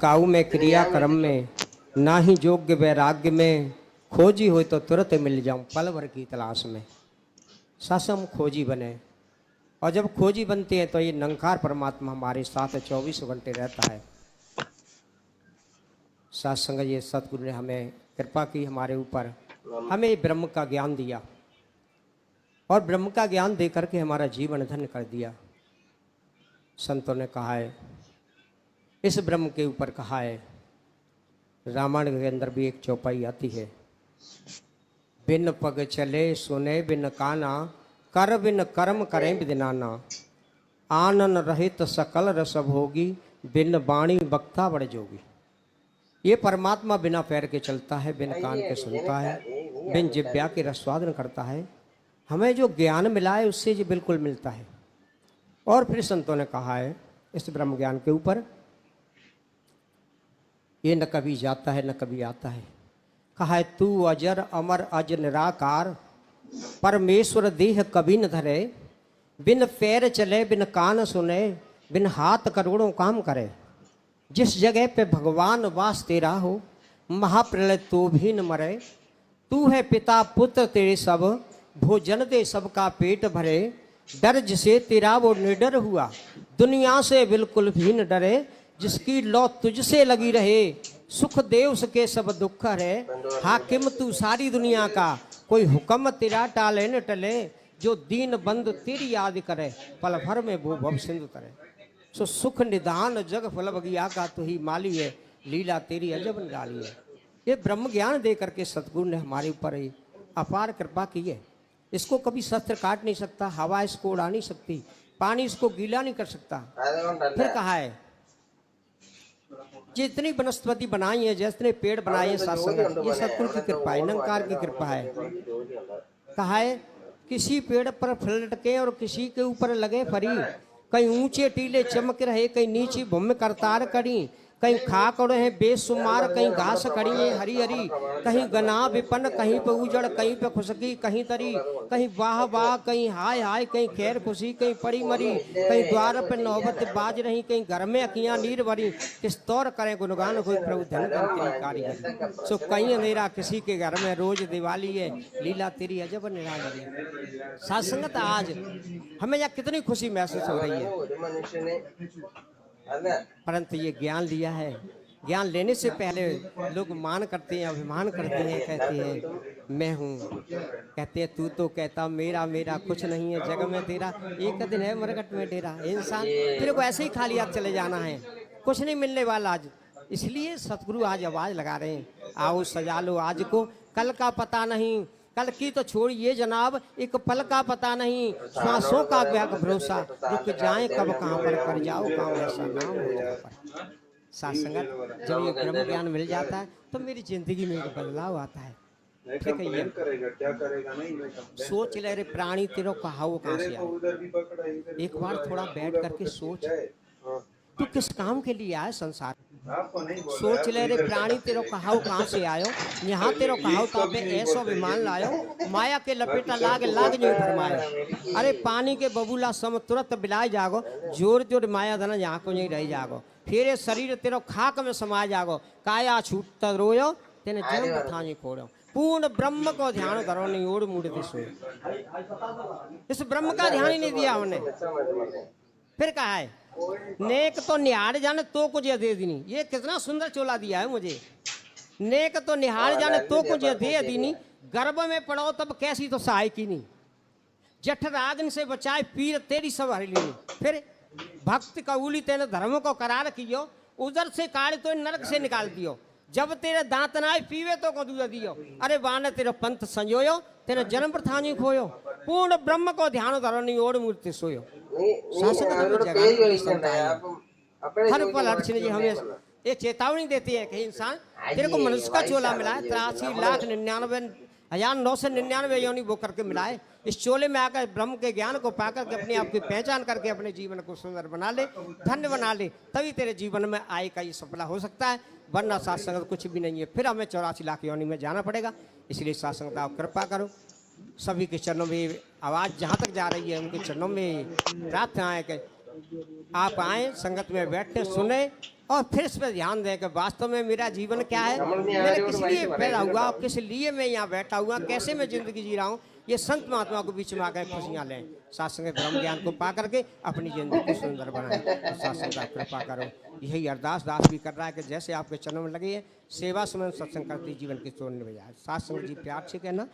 काऊ में क्रिया कर्म में, ना ही योग्य वैराग्य में, खोजी हो तो तुरंत मिल जाऊं पल भर की तलाश में। ससम खोजी बने, और जब खोजी बनती है तो ये निरंकार परमात्मा हमारे साथ 24 घंटे रहता है। सत्संग ये सतगुरु ने हमें कृपा की हमारे ऊपर, हमें ब्रह्म का ज्ञान दिया और ब्रह्म का ज्ञान दे करके हमारा जीवन धन्य कर दिया। संतों ने कहा है, इस ब्रह्म के ऊपर कहा है, रामायण के अंदर भी एक चौपाई आती है, बिन पग चले सुने बिन काना, कर बिन कर्म करें बिन नाना, आनन रहित सकल रस भोगी, बिन वाणी वक्ता बड़ जोगी। ये परमात्मा बिना पैर के चलता है, बिन कान के सुनता है, बिन जिब्या के रसवादन करता है। हमें जो ज्ञान मिला है उससे ये बिल्कुल मिलता है। और फिर संतों ने कहा है इस ब्रह्म ज्ञान के ऊपर, ये न कभी जाता है न कभी आता है। कहा है, तू अजर अमर अज निराकार, परमेश्वर देह कभी न धरे, बिन पैर चले बिन कान सुने, बिन हाथ करोड़ों काम करे। जिस जगह पे भगवान वास तेरा हो, महाप्रलय तो भी न मरे। तू है पिता पुत्र तेरे सब, भोजन दे सबका पेट भरे। डर जिसे तेरा वो निडर हुआ, दुनिया से बिल्कुल भी न डरे। जिसकी लौ तुझसे लगी रहे, सुख दे उसके सब दुख हरे। हाकिम तू सारी दुनिया का, कोई हुक्म तेरा टाले न टले। जो दीन बंद तेरी याद करे, पल भर में वो भव सिंधु तरे। सो सुख निदान जग फल बगिया का, तू ही माली है, लीला तेरी अजब निराली है। ये ब्रह्म ज्ञान दे करके सतगुरु ने हमारे ऊपर अपार कृपा की है। इसको कभी शस्त्र काट नहीं सकता, हवा इसको उड़ा नहीं सकती, पानी इसको गीला नहीं कर सकता। फिर कहा है, जितनी वनस्पति बनाई है, जितने पेड़ बनाए हैं सत्संग, ये सतगुरु की कृपा है, निरंकार की कृपा है। कहा है, किसी पेड़ पर फल लटके और किसी के ऊपर लगे फरी। कहीं ऊंचे टीले चमक रहे, कहीं नीची भूमि करतार करी। कहीं खाक उड़े हैं बेसुमार, कहीं घास खड़ी है हरी हरी। कहीं गना विपन, कहीं पे उजड़, कहीं पे खुशकी, कहीं तरी। कहीं वाह वाह, कहीं हाय हाय, कहीं खैर खुशी, कहीं पड़ी मरी। कहीं द्वार पे नौबत बाज रही, कहीं घर में अखियां नीर भरी। किस तौर करें गुणगान कोई प्रभु धन धन तेरी कारीगरी। सो कहीं अंधेरा किसी के घर में, रोज दिवाली है, लीला तेरी अजब निराली है। सत्संगत आज हमें यहाँ कितनी खुशी महसूस हो रही है, परंतु ये ज्ञान लिया है। ज्ञान लेने से पहले लोग मान करते हैं, अभिमान करते हैं, कहते हैं मैं हूँ, कहते हैं तू तो कहता मेरा मेरा कुछ नहीं है जग में तेरा। एक दिन है मरघट में डेरा। इंसान तेरे को ऐसे ही खाली हाथ चले जाना है, कुछ नहीं मिलने वाला आज। इसलिए सतगुरु आज आवाज लगा रहे हैं, आओ सजा लो आज को, कल का पता नहीं। कल की तो छोड़िए जनाब, एक पल का पता नहीं। श्वासों का भरोसा, रुक जाए कब कहाँ पर, कर जाओ काम ऐसा नाम हो जाए पर। सत्संगत जब ये ब्रह्म ज्ञान मिल जाता है तो मेरी जिंदगी में एक बदलाव आता है। ठीक है, ये सोच ले रे प्राणी तेरो कहाओ कहाँ से आया। एक बार थोड़ा बैठ करके सोच, तू किस काम के लिए आया संसार। सोच ले रे प्राणी तेरो कहाओ कहाँ से आयो, यहाँ तेरो कहाओ ताबे ऐसो विमान लायो। माया के लपेटा लाग लाग नहीं फरमायो। अरे पानी के बबूला सम तुरंत बिलाए जागो, जोर जोर माया धन यहाँ को नहीं रह जागो। फिर शरीर तेरो खाक में समा जागो, काया छूट रोयो, तेने जन्म थानी खोड़ो। पूर्ण ब्रह्म को ध्यान करो, नहीं ओढ़ मुड़ सोयो। इस ब्रह्म का ध्यान ही नहीं दिया हमने। फिर कहा है, नेक तो निहार जाने तो कुछ दे दीनी। ये कितना सुंदर चोला दिया है मुझे। नेक तो निहार जाने तो कुछ दे दीनी, गर्भ में पड़ो तब कैसी तो सहाय की नहीं। जठ रागन से बचाए पीर तेरी सब हर लीनी। फिर भक्त कबूली तेने धर्म को करार कियो, उधर से काढ़ तो नरक से निकाल दियो। जब तेरे दांत नाय पीवे तो को दूध दियो। अरे वाने तेरे पंथ संजोयो, तेरे जन्म प्रथानी खोयो। पूर्ण ब्रह्म को ध्यान धरो, नहीं ओढ़ मूर्ति सोयो। हर पल अर्चन जी हमें ये चेतावनी देती है कि इंसान तेरे को मनुष्य का चोला मिला है, 83,99,999 योनि वो करके मिला है। इस चोले में आकर ब्रह्म के ज्ञान को पाकर के अपने आप की पहचान करके अपने जीवन को सुंदर बना ले, धन्य बना ले, तभी तेरे जीवन में आय का ये सफला हो सकता है। वरना सत्संग कुछ भी नहीं है, फिर हमें 84 लाख योनि में जाना पड़ेगा। इसलिए सत्संग आप कृपा करो। सभी के चरणों में आवाज़ जहाँ तक जा रही है उनके चरणों में प्रार्थना है कि आप आए, संगत में बैठे, सुने और फिर इस पर ध्यान दें कि वास्तव में मेरा जीवन क्या है, मैंने किस लिए पैदा हुआ और किस लिए मैं यहाँ बैठा हुआ, कैसे मैं जिंदगी जी रहा हूँ। ये संत महात्मा को बीच में आकर खुशियाँ लें, सत्संग ब्रह्म ज्ञान को पा करके अपनी जिंदगी को सुंदर बनाएं। तो सत्संग का कृपा करो, यही अरदास दास भी कर रहा है कि जैसे आपके चरण में लगी है सेवा सुमन सत्संग करती जीवन की चोर बजाय। सत्संग जी प्यार से कहना।